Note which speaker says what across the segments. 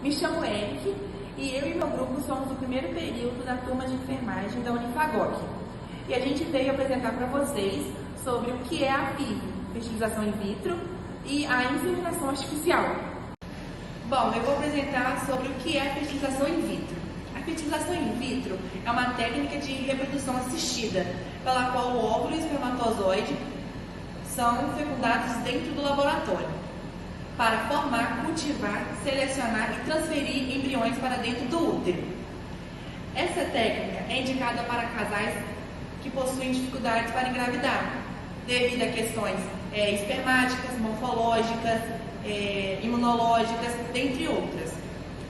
Speaker 1: Me chamo Eric e eu e meu grupo somos do primeiro período da turma de enfermagem da Unifagoc. E a gente veio apresentar para vocês sobre o que é a FIV, fertilização in vitro, e a inseminação artificial. Bom, eu vou apresentar sobre o que é a fertilização in vitro. A fertilização in vitro é uma técnica de reprodução assistida, pela qual o óvulo e o espermatozoide são fecundados dentro do laboratório, para formar, cultivar, selecionar e transferir embriões para dentro do útero. Essa técnica é indicada para casais que possuem dificuldades para engravidar, devido a questões espermáticas, morfológicas, imunológicas, dentre outras.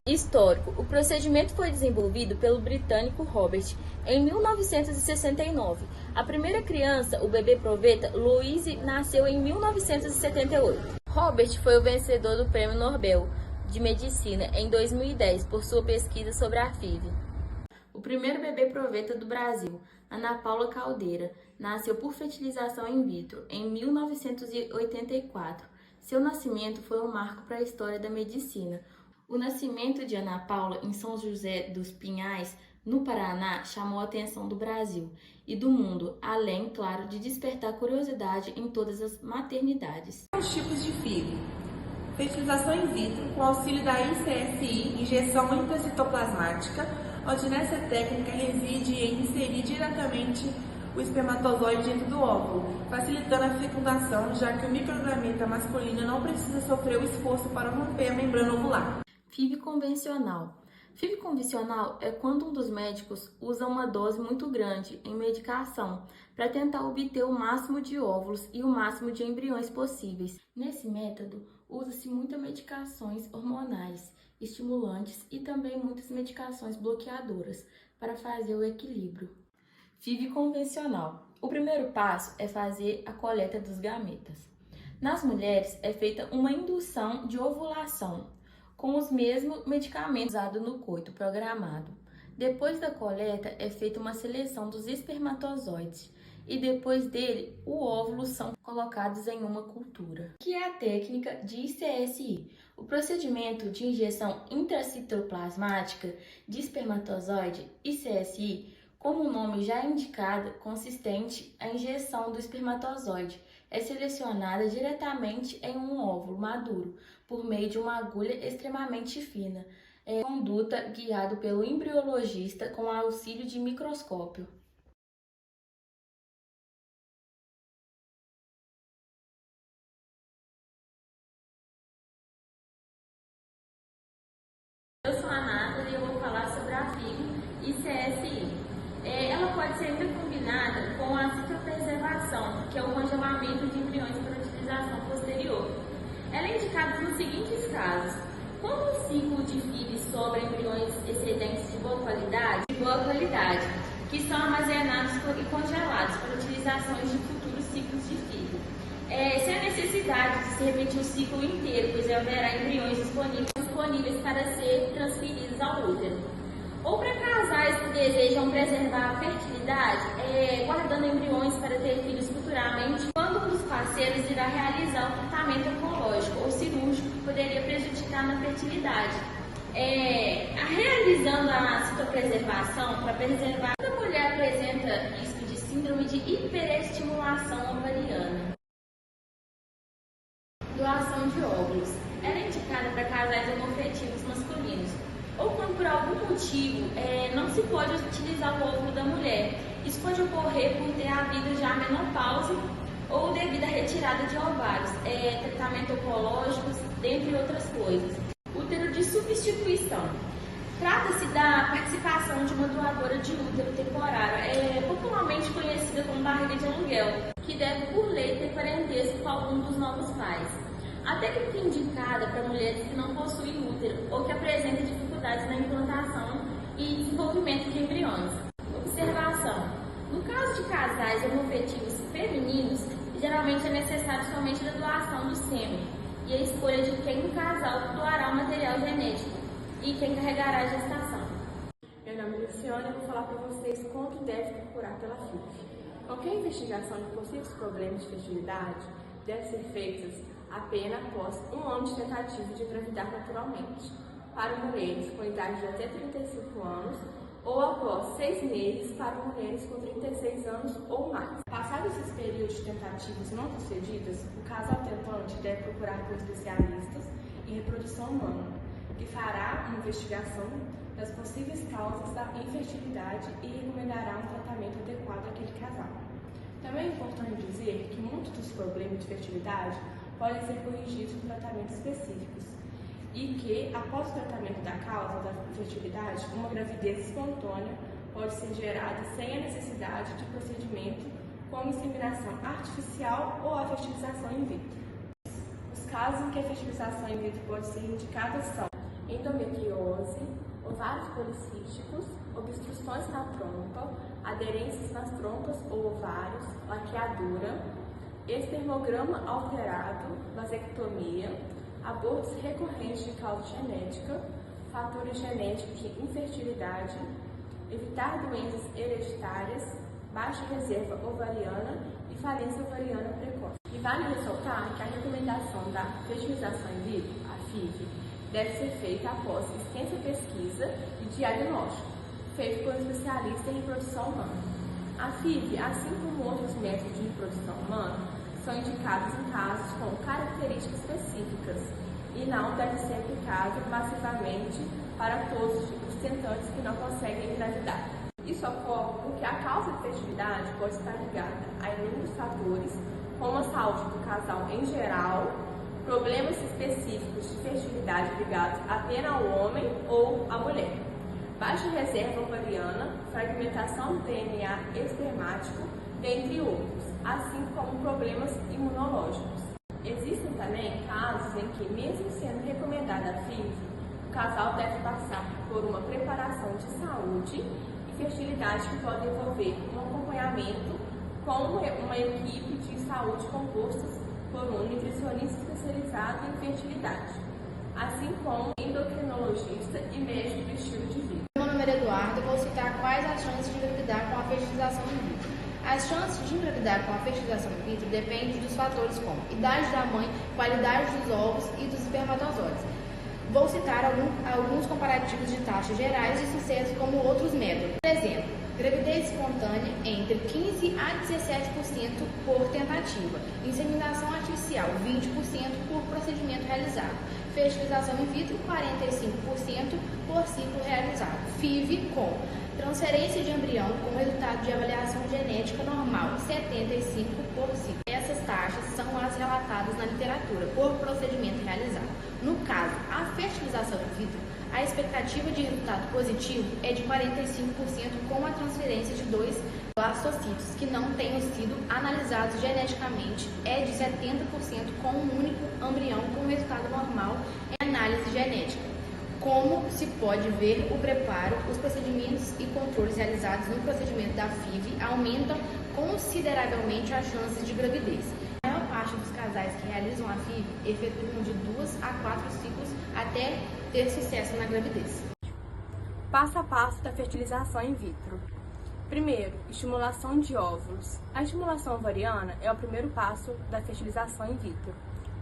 Speaker 2: Histórico. O procedimento foi desenvolvido pelo britânico Robert em 1969. A primeira criança, o bebê proveta, Louise, nasceu em 1978. Robert foi o vencedor do Prêmio Nobel de Medicina em 2010 por sua pesquisa sobre a FIV. O primeiro bebê proveta do Brasil, Ana Paula Caldeira, nasceu por fertilização in vitro em 1984. Seu nascimento foi um marco para a história da medicina. O nascimento de Ana Paula em São José dos Pinhais, no Paraná, chamou a atenção do Brasil e do mundo, além, claro, de despertar curiosidade em todas as maternidades.
Speaker 1: Os tipos de FIV. Fertilização in vitro com auxílio da ICSI, injeção intracitoplasmática, onde nessa técnica reside em inserir diretamente o espermatozoide dentro do óvulo, facilitando a fecundação, já que o microgrameta masculino não precisa sofrer o esforço para romper a membrana ovular.
Speaker 2: FIV convencional. FIV convencional é quando um dos médicos usa uma dose muito grande em medicação para tentar obter o máximo de óvulos e o máximo de embriões possíveis. Nesse método, usa-se muitas medicações hormonais, estimulantes e também muitas medicações bloqueadoras para fazer o equilíbrio. FIV convencional. O primeiro passo é fazer a coleta dos gametas. Nas mulheres é feita uma indução de ovulação, com os mesmos medicamentos usados no coito programado. Depois da coleta é feita uma seleção dos espermatozoides e depois dele o óvulo são colocados em uma cultura, que é a técnica de ICSI. O procedimento de injeção intracitoplasmática de espermatozoide, ICSI, como o nome já indicado, consistente a injeção do espermatozoide é selecionada diretamente em um óvulo maduro por meio de uma agulha extremamente fina. É conduta guiado pelo embriologista com auxílio de microscópio. Eu sou a Nathalie e eu vou falar sobre a FIV ICSI. Ela pode ser ainda combinada com a citopreservação, que é o congelamento de embriões para utilização posterior. Ela é indicada nos seguintes casos: quando o ciclo de FIV sobra embriões excedentes de boa qualidade, que são armazenados e congelados para utilizações de futuros ciclos de FIV. Sem a necessidade de se repetir o ciclo inteiro, pois haverá embriões disponíveis para ser transferidos ao útero. Ou para casais que desejam preservar a fertilidade, guardando embriões para ter filhos futuramente, quando um dos parceiros irá realizar um tratamento oncológico ou cirúrgico que poderia prejudicar na fertilidade. Realizando a citopreservação para preservar, toda mulher apresenta risco de síndrome de hiperestimulação ovariana. Doação de óvulos. Ela é indicada para casais homoafetivos masculinos, ou quando por algum motivo não se pode utilizar o óvulo da mulher. Isso pode ocorrer por ter havido já menopausa ou devido à retirada de ovários, tratamento oncológico, dentre outras coisas. Útero de substituição. Trata-se da participação de uma doadora de útero temporário, popularmente conhecida como barriga de aluguel, que deve por lei ter parentesco com algum dos novos pais. A técnica é indicada para mulheres que não possuem útero ou que apresentam dificuldades na implantação e desenvolvimento de embriões. Observação: no caso de casais homoafetivos femininos, geralmente é necessário somente a doação do sêmen e a escolha de quem no casal doará o material genético e quem carregará a gestação.
Speaker 3: Meu nome é Luciana e eu vou falar para vocês quanto deve procurar pela FIV. Qualquer investigação de possíveis problemas de fertilidade deve ser feita apenas após um ano de tentativa de engravidar naturalmente. para mulheres com idade de até 35 anos ou após 6 meses para mulheres com 36 anos ou mais. Passados esses períodos de tentativas não sucedidas, o casal tentante deve procurar por especialistas em reprodução humana, que fará uma investigação das possíveis causas da infertilidade e recomendará um tratamento adequado àquele casal. Também é importante dizer que muitos dos problemas de fertilidade podem ser corrigidos com tratamentos específicos e que, após o tratamento da causa da infertilidade, uma gravidez espontânea pode ser gerada sem a necessidade de procedimento como inseminação artificial ou a fertilização in vitro. Os casos em que a fertilização in vitro pode ser indicada são endometriose, ovários policísticos, obstruções na trompa, aderências nas trompas ou ovários, laqueadura, espermograma alterado, vasectomia, abortos recorrentes de causa genética, fatores genéticos de infertilidade, evitar doenças hereditárias, baixa reserva ovariana e falência ovariana precoce. E vale ressaltar que a recomendação da fertilização in vitro, a FIV, deve ser feita após extensa pesquisa e diagnóstico, feito por um especialista em reprodução humana. A FIV, assim como outros métodos de reprodução humana, são indicados em casos com características específicas e não deve ser aplicado massivamente para todos os tentantes que não conseguem engravidar. Isso ocorre porque a causa de fertilidade pode estar ligada a inúmeros fatores, como a saúde do casal em geral, problemas específicos de fertilidade ligados apenas ao homem ou à mulher, baixa reserva ovariana, fragmentação do DNA espermático, dentre outros, assim como problemas imunológicos. Existem também casos em que, mesmo sendo recomendada a FIV, o casal deve passar por uma preparação de saúde e fertilidade que pode envolver um acompanhamento com uma equipe de saúde composta por um nutricionista especializado em fertilidade, assim como endocrinologista e médico do estilo de vida.
Speaker 4: Meu nome é Eduardo e vou citar quais as chances de engravidar com a fertilização in vitro. As chances de engravidar com a fertilização in vitro dependem dos fatores como idade da mãe, qualidade dos ovos e dos espermatozoides. Vou citar alguns comparativos de taxas gerais de sucesso como outros métodos. Por exemplo, gravidez espontânea entre 15% a 17% por tentativa, inseminação artificial 20% por procedimento realizado, fertilização in vitro 45% por ciclo realizado, FIV com transferência de embrião com resultado de avaliação genética normal 75%. Essas taxas são as relatadas na literatura por procedimento realizado. No caso, a fertilização in vitro, a expectativa de resultado positivo é de 45% com a transferência de 2 blastocitos que não tenham sido analisados geneticamente, é de 70% com um único embrião com resultado normal em análise genética. Como se pode ver, o preparo, os procedimentos e controles realizados no procedimento da FIV aumentam consideravelmente as chances de gravidez. A maior parte dos casais que realizam a FIV efetuam de 2 a 4 ciclos até ter sucesso na gravidez.
Speaker 3: Passo a passo da fertilização in vitro. Primeiro, estimulação de óvulos. A estimulação ovariana é o primeiro passo da fertilização in vitro.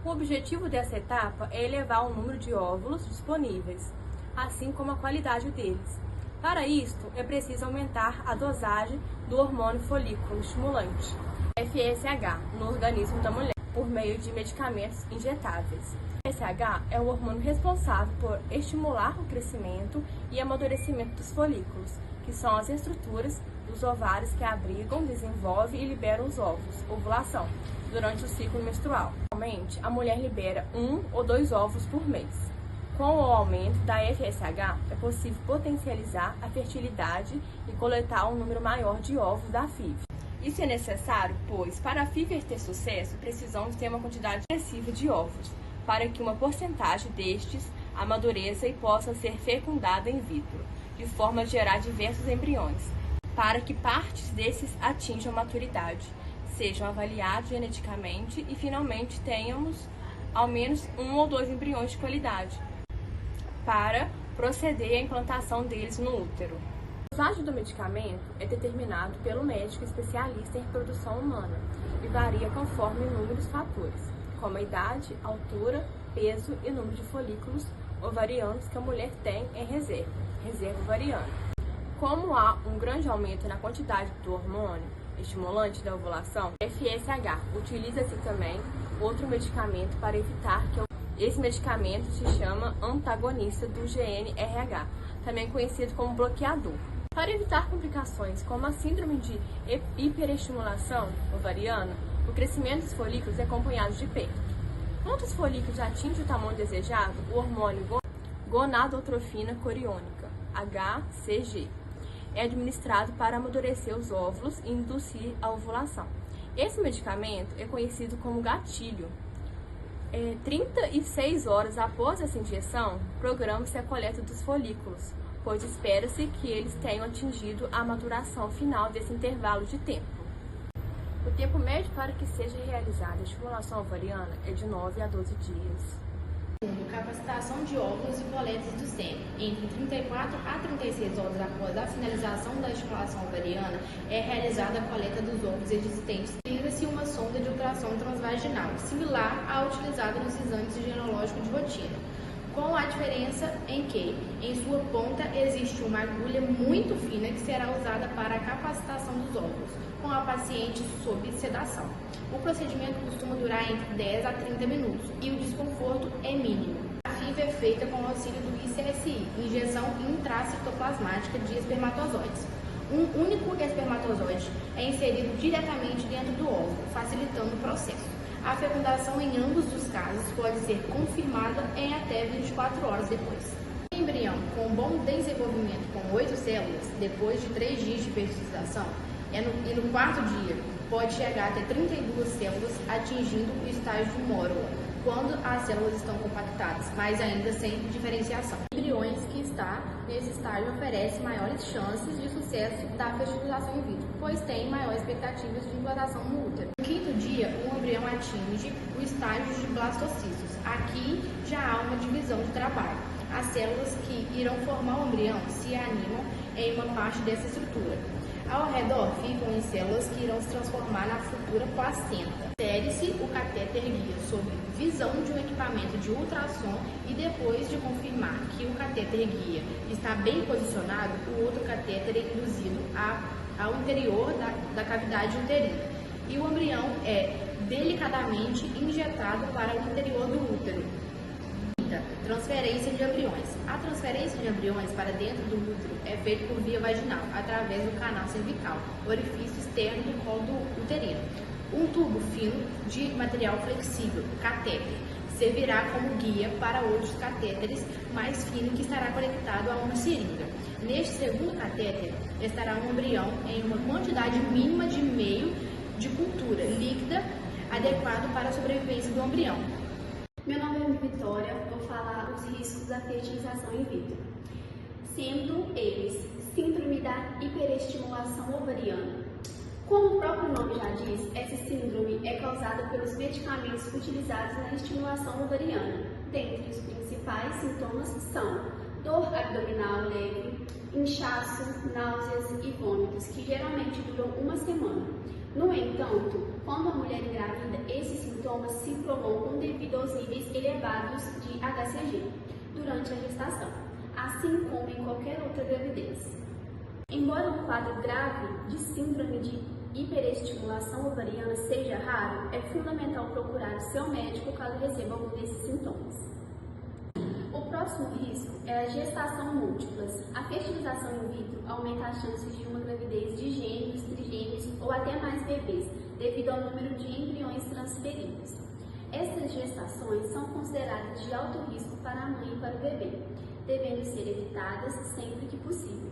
Speaker 3: O objetivo dessa etapa é elevar o número de óvulos disponíveis, assim como a qualidade deles. Para isto, é preciso aumentar a dosagem do hormônio folículo estimulante, FSH, no organismo da mulher, por meio de medicamentos injetáveis. O FSH é o hormônio responsável por estimular o crescimento e amadurecimento dos folículos, que são as estruturas dos ovários que abrigam, desenvolvem e liberam os óvulos, ovulação, durante o ciclo menstrual. Normalmente, a mulher libera 1 ou 2 ovos por mês. Com o aumento da FSH, é possível potencializar a fertilidade e coletar um número maior de ovos da FIV. Isso é necessário, pois, para a FIV ter sucesso, precisamos ter uma quantidade excessiva de ovos, para que uma porcentagem destes amadureça e possa ser fecundada in vitro, de forma a gerar diversos embriões, para que partes desses atinjam maturidade, sejam avaliados geneticamente e finalmente tenhamos ao menos 1 ou 2 embriões de qualidade, para proceder à implantação deles no útero. A dosagem do medicamento é determinado pelo médico especialista em reprodução humana e varia conforme inúmeros fatores, como a idade, altura, peso e número de folículos ovarianos que a mulher tem em reserva ovariana. Como há um grande aumento na quantidade do hormônio estimulante da ovulação, FSH utiliza-se também outro medicamento para evitar que esse medicamento se chama antagonista do GnRH, também conhecido como bloqueador. Para evitar complicações como a síndrome de hiperestimulação ovariana, o crescimento dos folículos é acompanhado de perto. Quando os folículos atingem o tamanho desejado, o hormônio gonadotrofina coriônica, HCG, é administrado para amadurecer os óvulos e induzir a ovulação. Esse medicamento é conhecido como gatilho. 36 horas após essa injeção, programa-se a coleta dos folículos, pois espera-se que eles tenham atingido a maturação final desse intervalo de tempo. O tempo médio para que seja realizada a estimulação ovariana é de 9 a 12 dias.
Speaker 4: Capacitação de óvulos e coletas do sêmen. Entre 34 a 36 horas após a finalização da estimulação ovariana, é realizada a coleta dos óvulos existentes. Utiliza-se uma sonda de ultrassom transvaginal, similar à utilizada nos exames ginecológicos de rotina, com a diferença em que, em sua ponta, existe uma agulha muito fina que será usada para a capacitação dos óvulos, com a paciente sob sedação. O procedimento costuma durar entre 10 a 30 minutos e o desconforto é mínimo. A FIV é feita com o auxílio do ICSI, injeção intracitoplasmática de espermatozoides. Um único espermatozoide é inserido diretamente dentro do óvulo, facilitando o processo. A fecundação em ambos os casos pode ser confirmada em até 24 horas depois. O embrião com bom desenvolvimento com 8 células, depois de 3 dias de fertilização, e no quarto dia pode chegar até 32 células, atingindo o estágio de mórula, quando as células estão compactadas, mas ainda sem diferenciação. Embriões que está nesse estágio oferecem maiores chances de sucesso da fertilização in vitro, pois têm maiores expectativas de implantação no útero. No quinto dia, o embrião atinge o estágio de blastocistos. Aqui já há uma divisão de trabalho. As células que irão formar o embrião se animam em uma parte dessa estrutura. Ao redor ficam em células que irão se transformar na futura placenta. Insere-se o catéter guia sob visão de um equipamento de ultrassom e depois de confirmar que o catéter guia está bem posicionado, o outro catéter é induzido ao interior da cavidade uterina e o embrião é delicadamente injetado para o interior do útero. Transferência de embriões. A transferência de embriões para dentro do útero é feita por via vaginal, através do canal cervical, orifício externo do colo uterino. Um tubo fino de material flexível, catéter, servirá como guia para outros catéteres mais finos que estará conectado a uma seringa. Neste segundo catéter estará um embrião em uma quantidade mínima de meio de cultura líquida adequado para a sobrevivência do embrião.
Speaker 5: Meu nome é Vitória, vou falar os riscos da fertilização in vitro, sendo eles síndrome da hiperestimulação ovariana. Como o próprio nome já diz, essa síndrome é causada pelos medicamentos utilizados na estimulação ovariana. Dentre os principais sintomas são dor abdominal leve, inchaço, náuseas e vômitos, que geralmente duram uma semana. No entanto, quando a mulher engravida, esses sintomas se prolongam devido aos níveis elevados de HCG durante a gestação, assim como em qualquer outra gravidez. Embora um quadro grave de síndrome de hiperestimulação ovariana seja raro, é fundamental procurar o seu médico caso receba algum desses sintomas. O próximo risco é a gestação múltiplas. A fertilização in vitro aumenta as chances de uma gravidez de gêmeos, trigêmeos ou até mais bebês, devido ao número de embriões transferidos. Essas gestações são consideradas de alto risco para a mãe e para o bebê, devendo ser evitadas sempre que possível.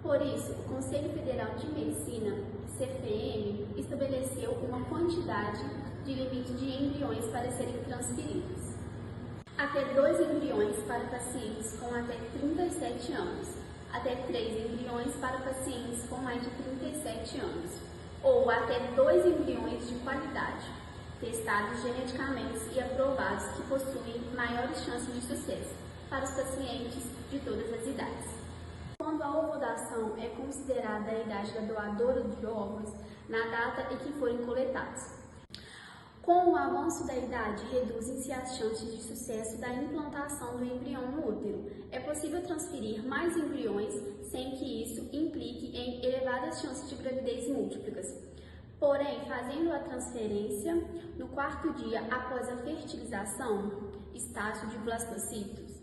Speaker 5: Por isso, o Conselho Federal de Medicina, CFM, estabeleceu uma quantidade de limite de embriões para serem transferidos. Até 2 embriões para pacientes com até 37 anos, até 3 embriões para pacientes com mais de 37 anos, ou até 2 embriões de qualidade, testados geneticamente e aprovados que possuem maiores chances de sucesso para os pacientes de todas as idades. Quando a ovulação é considerada a idade da doadora de óvulos na data em que forem coletados. Com o avanço da idade, reduzem-se as chances de sucesso da implantação do embrião no útero. É possível transferir mais embriões sem que isso implique em elevadas chances de gravidez múltiplas. Porém, fazendo a transferência no 4º dia após a fertilização, estágio de blastocitos,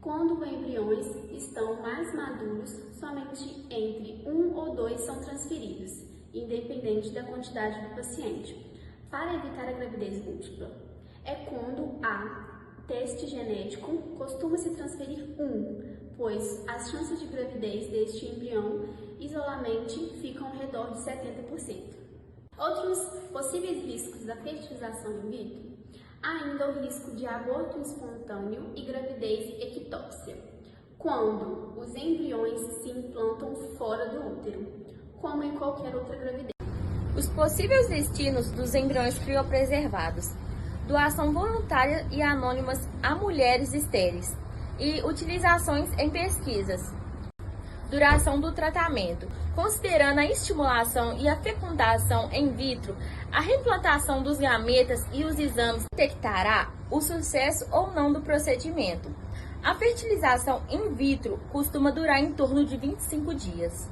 Speaker 5: quando os embriões estão mais maduros, somente entre 1 ou 2 são transferidos, independente da quantidade do paciente. Para evitar a gravidez múltipla, é quando há teste genético, costuma-se transferir 1, pois as chances de gravidez deste embrião isoladamente ficam ao redor de 70%. Outros possíveis riscos da fertilização in vitro, há ainda o risco de aborto espontâneo e gravidez ectópsia, quando os embriões se implantam fora do útero, como em qualquer outra gravidez.
Speaker 2: Os possíveis destinos dos embriões criopreservados: doação voluntária e anônimas a mulheres estéreis e utilizações em pesquisas. Duração do tratamento: considerando a estimulação e a fecundação in vitro, a reimplantação dos gametas e os exames detectará o sucesso ou não do procedimento. A fertilização in vitro costuma durar em torno de 25 dias.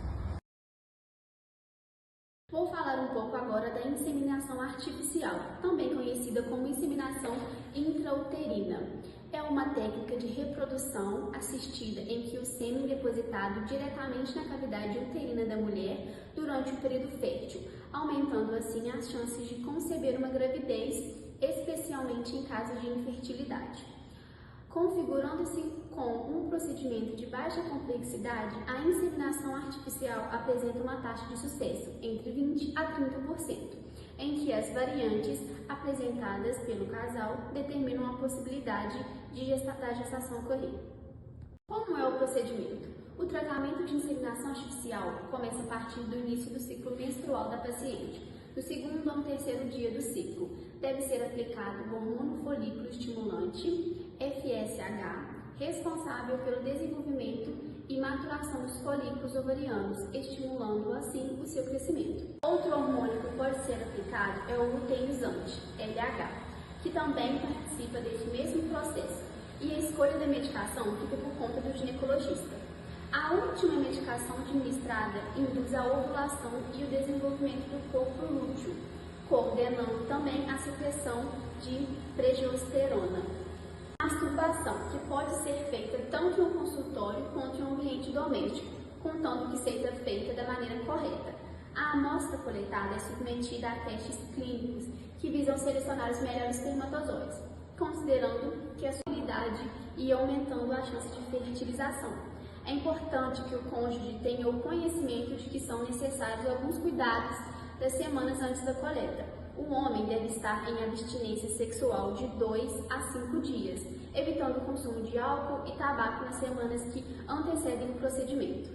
Speaker 5: Vou falar um pouco agora da inseminação artificial, também conhecida como inseminação intrauterina. É uma técnica de reprodução assistida em que o sêmen é depositado diretamente na cavidade uterina da mulher durante o período fértil, aumentando assim as chances de conceber uma gravidez, especialmente em casos de infertilidade. Configurando-se com um procedimento de baixa complexidade, a inseminação artificial apresenta uma taxa de sucesso entre 20% a 30%, em que as variantes apresentadas pelo casal determinam a possibilidade da gestação ocorrer. Como é o procedimento? O tratamento de inseminação artificial começa a partir do início do ciclo menstrual da paciente. No 2º ao 3º dia do ciclo, deve ser aplicado o hormônio folículo estimulante, FSH, responsável pelo desenvolvimento e maturação dos folículos ovarianos, estimulando assim o seu crescimento. Outro hormônio que pode ser aplicado é o luteinizante, LH, que também participa desse mesmo processo, e a escolha da medicação fica por conta do ginecologista. A última medicação administrada induz a ovulação e o desenvolvimento do corpo lúteo, coordenando também a secreção de progesterona. Masturbação, que pode ser feita tanto em um consultório quanto em um ambiente doméstico, contanto que seja feita da maneira correta. A amostra coletada é submetida a testes clínicos que visam selecionar os melhores espermatozoides, considerando que a solidariedade e aumentando a chance de fertilização. É importante que o cônjuge tenha o conhecimento de que são necessários alguns cuidados das semanas antes da coleta. O homem deve estar em abstinência sexual de 2 a 5 dias, evitando o consumo de álcool e tabaco nas semanas que antecedem o procedimento.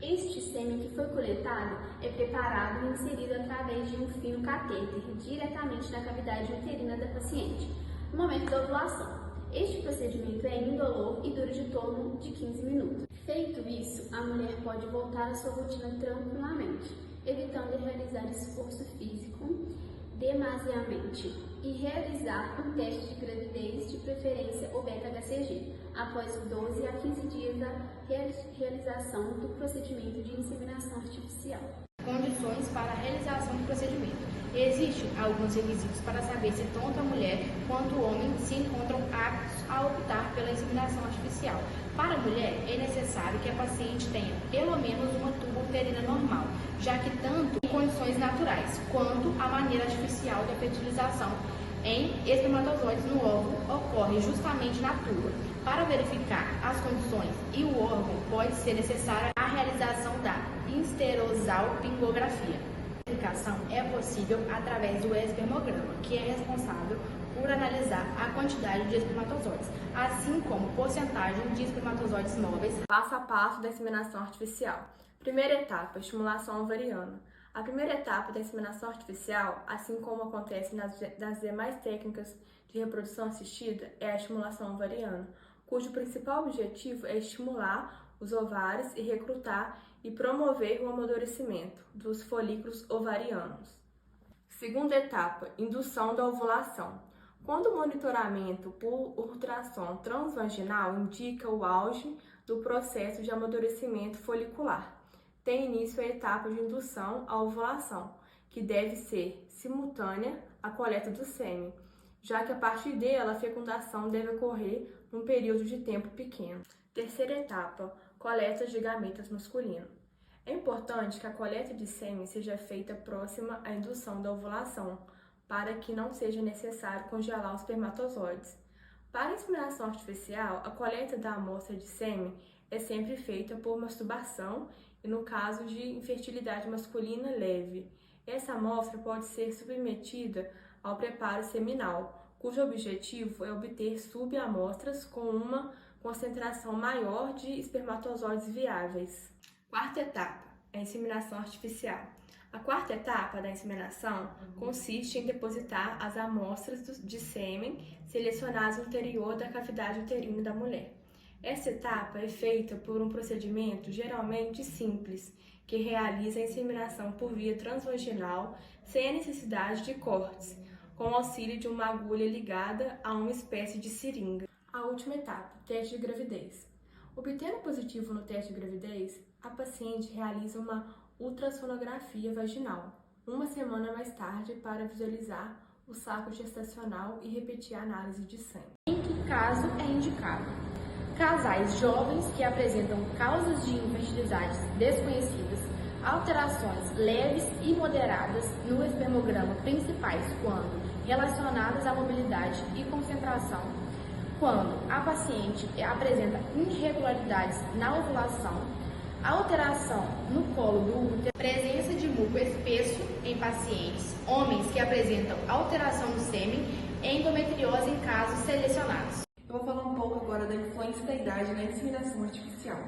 Speaker 5: Este sêmen que foi coletado é preparado e inserido através de um fino catéter diretamente na cavidade uterina da paciente, no momento da ovulação. Este procedimento é indolor e dura de torno de 15 minutos. Feito isso, a mulher pode voltar à sua rotina tranquilamente, evitando realizar esforço físico demasiadamente e realizar um teste de gravidez, de preferência o beta-HCG, após 12 a 15 dias da realização do procedimento de inseminação artificial.
Speaker 4: Condições para a realização do procedimento. Existem alguns requisitos para saber se tanto a mulher quanto o homem se encontram aptos a optar pela inseminação artificial. Para a mulher, é necessário que a paciente tenha pelo menos uma tuba uterina normal, já que tanto em condições naturais quanto a maneira artificial da fertilização em espermatozoides no óvulo ocorre justamente na tuba. Para verificar as condições e o órgão, pode ser necessária a realização da histerosalpingografia. A verificação é possível através do espermograma, que é responsável por analisar a quantidade de espermatozoides, assim como porcentagem de espermatozoides móveis.
Speaker 3: Passo a passo da inseminação artificial. Primeira etapa, estimulação ovariana. A primeira etapa da inseminação artificial, assim como acontece nas demais técnicas de reprodução assistida, é a estimulação ovariana, cujo principal objetivo é estimular os ovários e recrutar e promover o amadurecimento dos folículos ovarianos. Segunda etapa, indução da ovulação. Quando o monitoramento por ultrassom transvaginal indica o auge do processo de amadurecimento folicular, tem início a etapa de indução à ovulação, que deve ser simultânea à coleta do sêmen, já que a partir dela a fecundação deve ocorrer num período de tempo pequeno. Terceira etapa, coleta de gametas masculino. É importante que a coleta de sêmen seja feita próxima à indução da ovulação, para que não seja necessário congelar os espermatozoides. Para a inseminação artificial, a coleta da amostra de sêmen é sempre feita por masturbação e no caso de infertilidade masculina leve. Essa amostra pode ser submetida ao preparo seminal, cujo objetivo é obter subamostras com uma concentração maior de espermatozoides viáveis. Quarta etapa, a inseminação artificial. A quarta etapa da inseminação consiste em depositar as amostras de sêmen selecionadas no interior da cavidade uterina da mulher. Essa etapa é feita por um procedimento geralmente simples, que realiza a inseminação por via transvaginal sem a necessidade de cortes, com o auxílio de uma agulha ligada a uma espécie de seringa. A última etapa, teste de gravidez. Obtendo positivo no teste de gravidez, a paciente realiza uma ultrassonografia vaginal, uma semana mais tarde, para visualizar o saco gestacional e repetir a análise de sangue.
Speaker 4: Em que caso é indicado? Casais jovens que apresentam causas de infertilidade desconhecidas, alterações leves e moderadas no espermograma principais quando relacionadas à mobilidade e concentração, quando a paciente apresenta irregularidades na ovulação, alteração no colo do útero, presença de muco espesso em pacientes, homens que apresentam alteração do sêmen e endometriose em casos selecionados.
Speaker 1: Eu vou falar um pouco agora da influência da idade na inseminação artificial.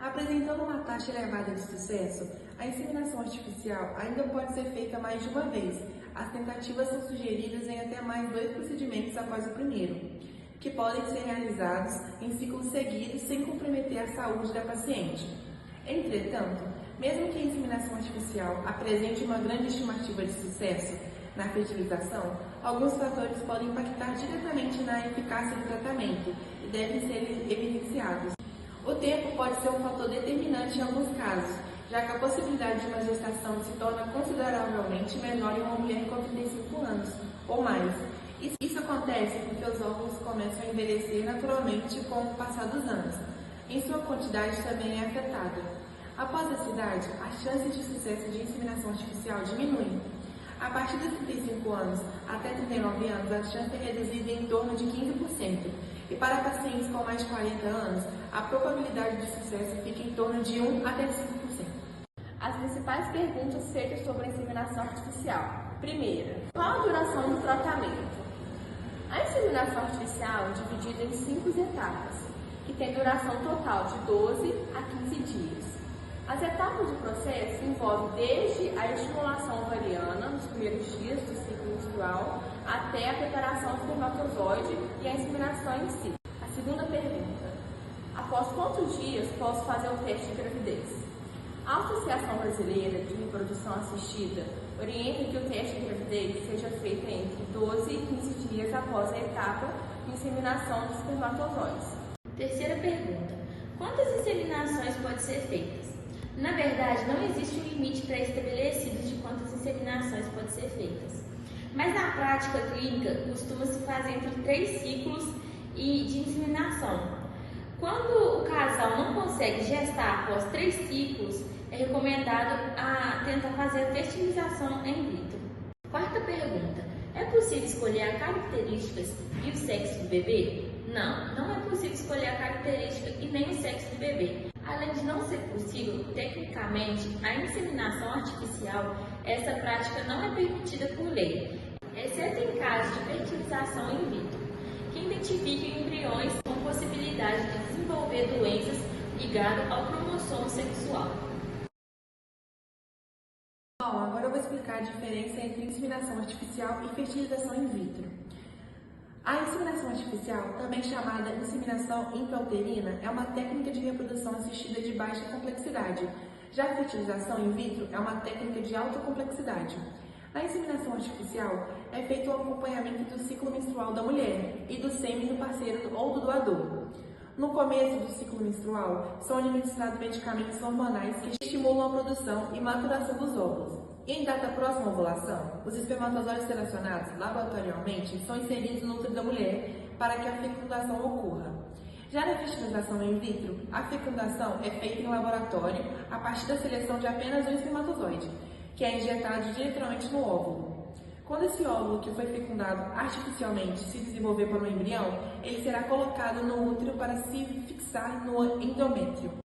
Speaker 1: Apresentando uma taxa elevada de sucesso, a inseminação artificial ainda pode ser feita mais de uma vez. As tentativas são sugeridas em até mais 2 procedimentos após o primeiro, que podem ser realizados em ciclos seguidos sem comprometer a saúde da paciente. Entretanto, mesmo que a inseminação artificial apresente uma grande estimativa de sucesso na fertilização, alguns fatores podem impactar diretamente na eficácia do tratamento e devem ser evidenciados. O tempo pode ser um fator determinante em alguns casos, já que a possibilidade de uma gestação se torna consideravelmente menor em uma mulher com 35 anos ou mais. Isso acontece porque os óvulos começam a envelhecer naturalmente com o passar dos anos. Em sua quantidade também é afetada. Após essa idade, as chances de sucesso de inseminação artificial diminuem. A partir dos 35 anos até 39 anos, a chance é reduzida em torno de 15%. E para pacientes com mais de 40 anos, a probabilidade de sucesso fica em torno de 1 até 5%.
Speaker 3: As principais perguntas feitas sobre a inseminação artificial. Primeira, qual a duração do tratamento? A inseminação artificial é dividida em 5 etapas, que tem duração total de 12 a 15 dias. As etapas do processo envolvem desde a estimulação ovariana, nos primeiros dias do ciclo menstrual, até a preparação do espermatozoide e a inseminação em si. A segunda pergunta, após quantos dias posso fazer o teste de gravidez? A Associação Brasileira de Reprodução Assistida orienta que o teste de gravidez seja feito entre 12 e 15 dias após a etapa de inseminação dos espermatozoides.
Speaker 2: Terceira pergunta, quantas inseminações podem ser feitas? Na verdade, não existe um limite pré-estabelecido de quantas inseminações podem ser feitas. Mas na prática clínica, costuma-se fazer entre 3 ciclos de inseminação. Quando o casal não consegue gestar após 3 ciclos, é recomendado tentar fazer a fertilização in vitro. Quarta pergunta, é possível escolher as características e o sexo do bebê? Não, não é possível escolher a característica e nem o sexo do bebê. Além de não ser possível, tecnicamente, a inseminação artificial, essa prática não é permitida por lei, exceto em casos de fertilização in vitro, que identifiquem embriões com possibilidade de desenvolver doenças ligadas ao cromossomo sexual.
Speaker 1: Bom, agora eu vou explicar a diferença entre inseminação artificial e fertilização in vitro. A inseminação artificial, também chamada inseminação intrauterina, é uma técnica de reprodução assistida de baixa complexidade. Já a fertilização in vitro é uma técnica de alta complexidade. Na inseminação artificial, é feito o acompanhamento do ciclo menstrual da mulher e do sêmen do parceiro ou do doador. No começo do ciclo menstrual, são administrados medicamentos hormonais que estimulam a produção e maturação dos óvulos. E em data próxima à ovulação, os espermatozoides selecionados laboratorialmente são inseridos no útero da mulher para que a fecundação ocorra. Já na fertilização in vitro, a fecundação é feita em laboratório a partir da seleção de apenas um espermatozoide, que é injetado diretamente no óvulo. Quando esse óvulo que foi fecundado artificialmente se desenvolver para um embrião, ele será colocado no útero para se fixar no endométrio.